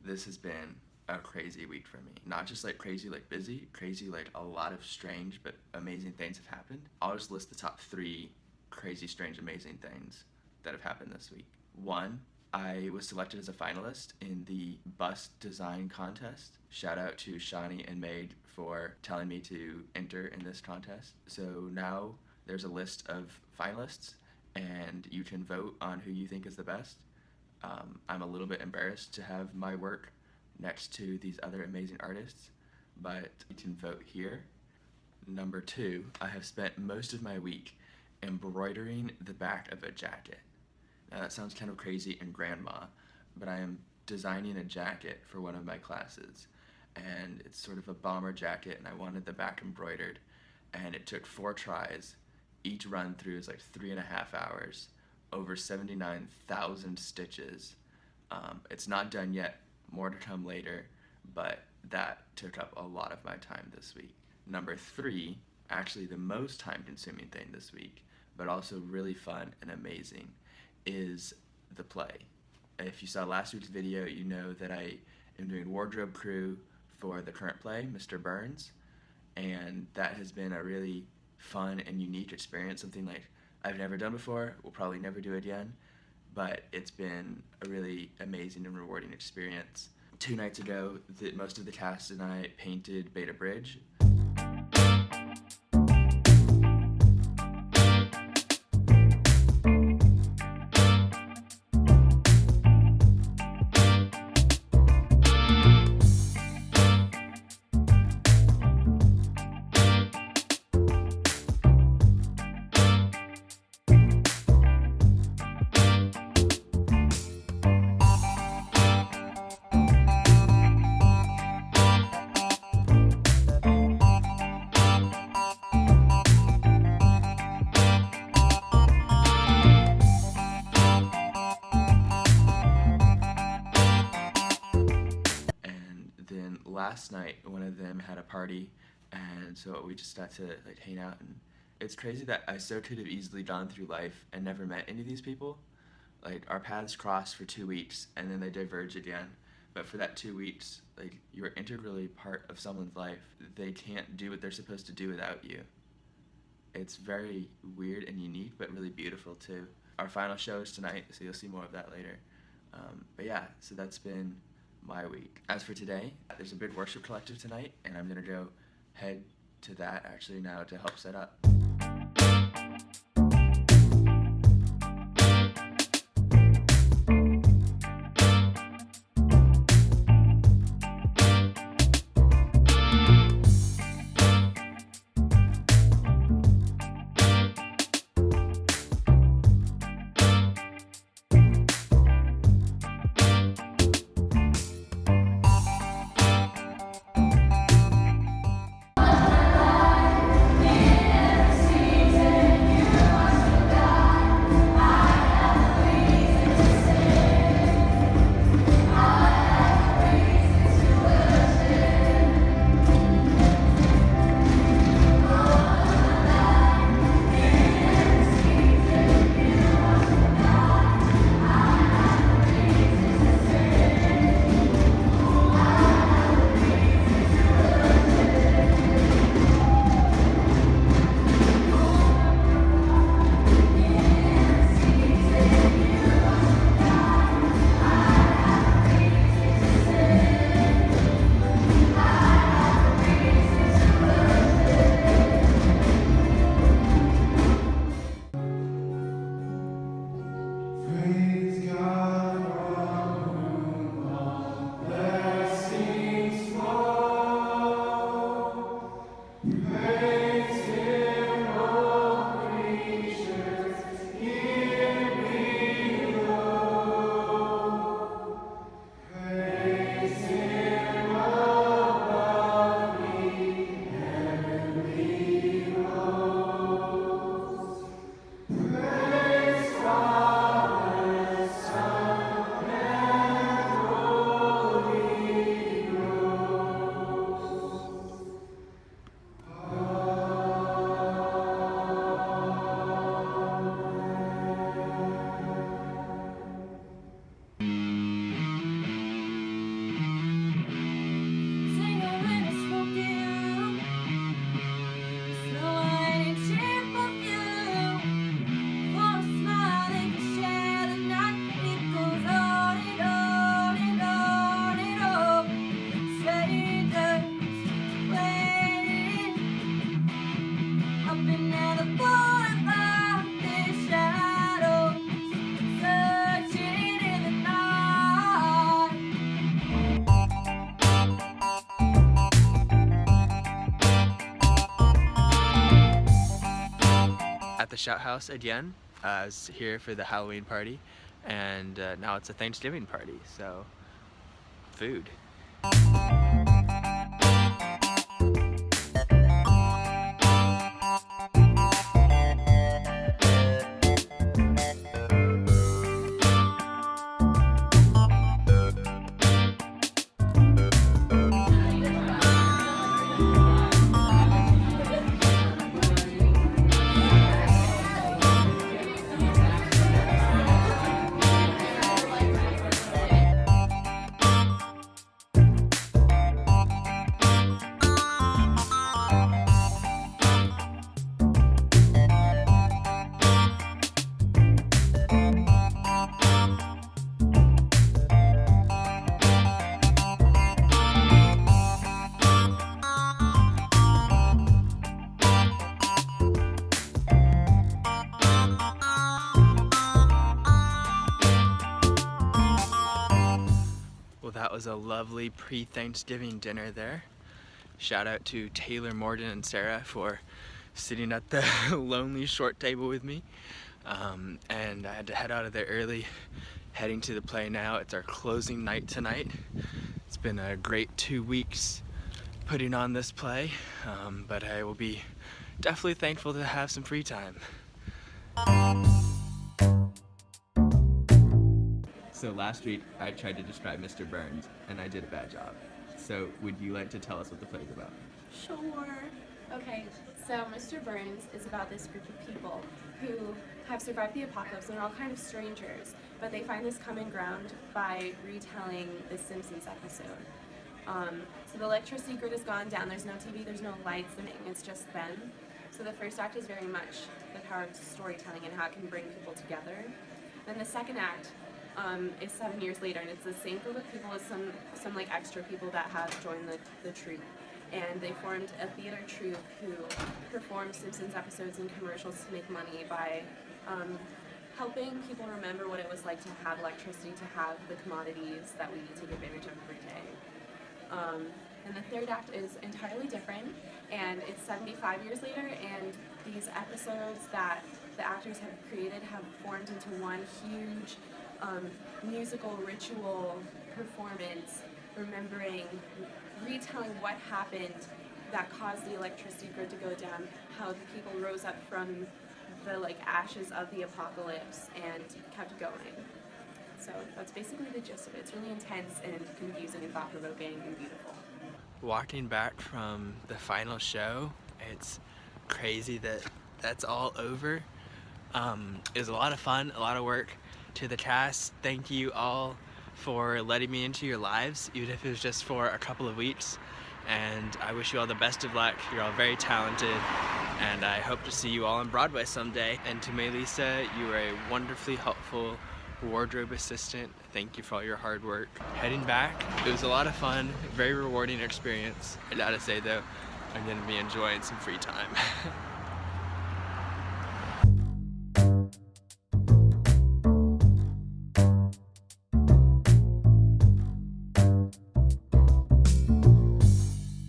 This has been a crazy week for me. Not just like crazy like busy, crazy like a lot of strange but amazing things have happened. I'll just list the top 3 crazy, strange, amazing things that have happened this week. 1, I was selected as a finalist in the bus design contest. Shout out to Shani and Maid for telling me to enter in this contest. So now there's a list of finalists and you can vote on who you think is the best. I'm a little bit embarrassed to have my work next to these other amazing artists, but you can vote here. Number 2, I have spent most of my week embroidering the back of a jacket. Now that sounds kind of crazy and grandma, but I am designing a jacket for one of my classes, and it's sort of a bomber jacket, and I wanted the back embroidered, and it took 4 tries. Each run through is like 3.5 hours, over 79,000 stitches. It's not done yet, more to come later, but that took up a lot of my time this week. Number 3, actually the most time-consuming thing this week, but also really fun and amazing, is the play. If you saw last week's video, you know that I am doing wardrobe crew for the current play, Mr. Burns, and that has been a really fun and unique experience, something like I've never done before, will probably never do it again, but it's been a really amazing and rewarding experience. 2 nights ago, most of the cast and I painted Beta Bridge. Last night, one of them had a party, and so we just got to like hang out, and it's crazy that I so could have easily gone through life and never met any of these people. Like, our paths crossed for 2 weeks, and then they diverge again, but for that 2 weeks, like, you're integrally part of someone's life. They can't do what they're supposed to do without you. It's very weird and unique, but really beautiful too. Our final show is tonight, so you'll see more of that later. But yeah, so that's been my week. As for today, there's a big worship collective tonight, and I'm gonna go head to that actually now to help set up. the Shout House again. I was here for the Halloween party, and now it's a Thanksgiving party, so food. Well, that was a lovely pre-Thanksgiving dinner there. Shout out to Taylor, Morden, and Sarah for sitting at the lonely short table with me. And I had to head out of there early, heading to the play now. It's our closing night tonight. It's been a great 2 weeks putting on this play, but I will be definitely thankful to have some free time. So last week I tried to describe Mr. Burns and I did a bad job. So would you like to tell us what the play's about? Sure. Okay, so Mr. Burns is about this group of people who have survived the apocalypse, and they're all kind of strangers, but they find this common ground by retelling the Simpsons episode. So the electricity grid has gone down, there's no TV, there's no lights, it's just them. So the first act is very much the power of storytelling and how it can bring people together. Then the second act is 7 years later, and it's the same group of people as some like extra people that have joined the troupe. And they formed a theater troupe who performed Simpsons episodes and commercials to make money by helping people remember what it was like to have electricity, to have the commodities that we take advantage of every day. And the third act is entirely different, and it's 75 years later, and these episodes that the actors have created have formed into one huge musical ritual performance, retelling what happened that caused the electricity grid to go down, how the people rose up from the ashes of the apocalypse and kept going. So that's basically the gist of it. It's really intense and confusing and thought-provoking and beautiful. Walking back from the final show, it's crazy that that's all over. It was a lot of fun, a lot of work. To the cast, thank you all for letting me into your lives, even if it was just for a couple of weeks. And I wish you all the best of luck. You're all very talented, and I hope to see you all on Broadway someday. And to Melissa, you were a wonderfully helpful wardrobe assistant. Thank you for all your hard work. Heading back, it was a lot of fun, very rewarding experience. I gotta say though, I'm gonna be enjoying some free time.